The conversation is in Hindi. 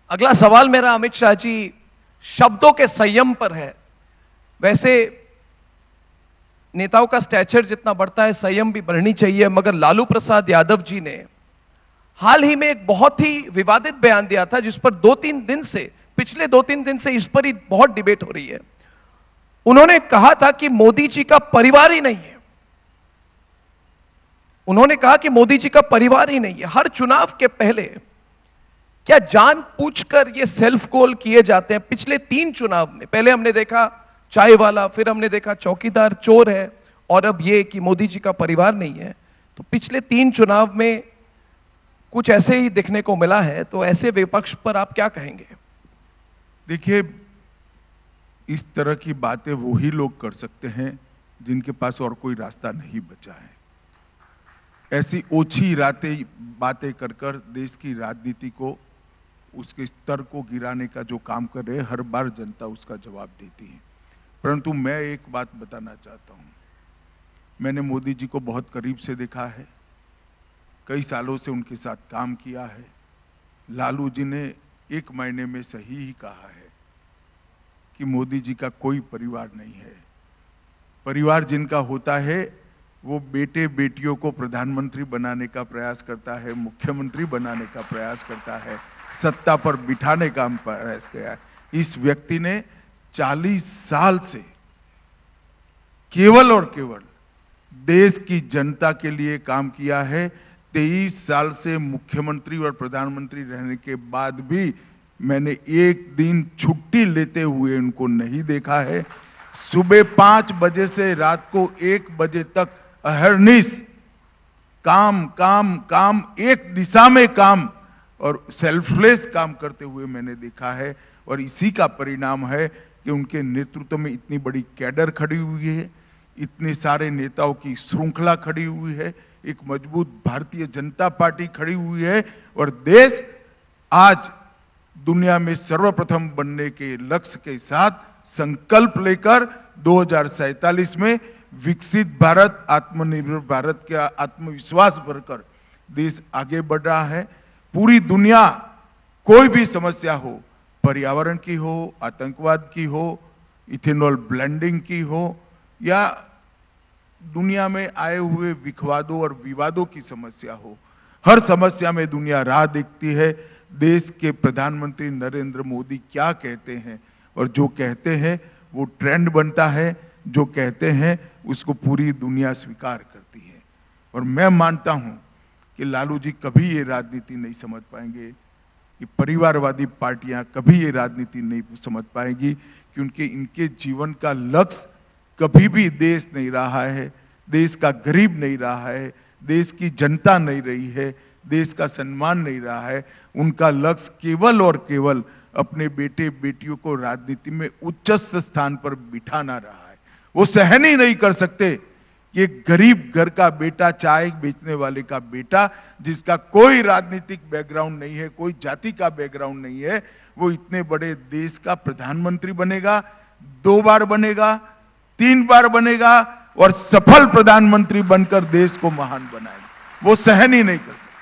अगला सवाल मेरा अमित शाह जी शब्दों के संयम पर है। वैसे नेताओं का स्टैचर जितना बढ़ता है संयम भी बढ़नी चाहिए, मगर लालू प्रसाद यादव जी ने हाल ही में एक बहुत ही विवादित बयान दिया था जिस पर पिछले 2-3 दिन से इस पर ही बहुत डिबेट हो रही है। उन्होंने कहा था कि मोदी जी का परिवार ही नहीं है। उन्होंने कहा कि मोदी जी का परिवार ही नहीं है। हर चुनाव के पहले क्या जानबूझकर ये सेल्फ गोल किए जाते हैं? पिछले 3 चुनाव में पहले हमने देखा चाय वाला, फिर हमने देखा चौकीदार चोर है, और अब ये कि मोदी जी का परिवार नहीं है। तो पिछले 3 चुनाव में कुछ ऐसे ही दिखने को मिला है। तो ऐसे विपक्ष पर आप क्या कहेंगे? देखिए, इस तरह की बातें वो ही लोग कर सकते हैं जिनके पास और कोई रास्ता नहीं बचा है। ऐसी ओछी बातें कर कर देश की राजनीति को, उसके स्तर को गिराने का जो काम कर रहे हैं, हर बार जनता उसका जवाब देती है। परंतु मैं एक बात बताना चाहता हूं। मैंने मोदी जी को बहुत करीब से देखा है, कई सालों से उनके साथ काम किया है। लालू जी ने एक महीने में सही ही कहा है कि मोदी जी का कोई परिवार नहीं है। परिवार जिनका होता है वो बेटे बेटियों को प्रधानमंत्री बनाने का प्रयास करता है, मुख्यमंत्री बनाने का प्रयास करता है, सत्ता पर बिठाने का प्रयास किया है। इस व्यक्ति ने 40 साल से केवल और केवल देश की जनता के लिए काम किया है। 23 साल से मुख्यमंत्री और प्रधानमंत्री रहने के बाद भी मैंने एक दिन छुट्टी लेते हुए उनको नहीं देखा है। सुबह 5 बजे से रात को 1 बजे तक अहर्निश काम काम काम, एक दिशा में काम और सेल्फलेस काम करते हुए मैंने देखा है। और इसी का परिणाम है कि उनके नेतृत्व में इतनी बड़ी कैडर खड़ी हुई है, इतने सारे नेताओं की श्रृंखला खड़ी हुई है, एक मजबूत भारतीय जनता पार्टी खड़ी हुई है, और देश आज दुनिया में सर्वप्रथम बनने के लक्ष्य के साथ संकल्प लेकर 2047 में विकसित भारत, आत्मनिर्भर भारत का आत्मविश्वास भरकर देश आगे बढ़ रहा है। पूरी दुनिया कोई भी समस्या हो, पर्यावरण की हो, आतंकवाद की हो, इथेनॉल ब्लेंडिंग की हो, या दुनिया में आए हुए विखवादों और विवादों की समस्या हो, हर समस्या में दुनिया राह देखती है। देश के प्रधानमंत्री नरेंद्र मोदी क्या कहते हैं, और जो कहते हैं वो ट्रेंड बनता है, जो कहते हैं उसको पूरी दुनिया स्वीकार करती है। और मैं मानता हूं कि लालू जी कभी ये राजनीति नहीं समझ पाएंगे, कि परिवारवादी पार्टियां कभी ये राजनीति नहीं समझ पाएंगी, क्योंकि इनके जीवन का लक्ष्य कभी भी देश नहीं रहा है, देश का गरीब नहीं रहा है, देश की जनता नहीं रही है, देश का सम्मान नहीं रहा है। उनका लक्ष्य केवल और केवल अपने बेटे बेटियों को राजनीति में उच्चस्थ स्थान पर बिठाना रहा है। वो सहन ही नहीं कर सकते कि एक गरीब घर का बेटा, चाय बेचने वाले का बेटा, जिसका कोई राजनीतिक बैकग्राउंड नहीं है, कोई जाति का बैकग्राउंड नहीं है, वो इतने बड़े देश का प्रधानमंत्री बनेगा, 2 बार बनेगा, 3 बार बनेगा, और सफल प्रधानमंत्री बनकर देश को महान बनाएगा। वो सहन ही नहीं कर सकते।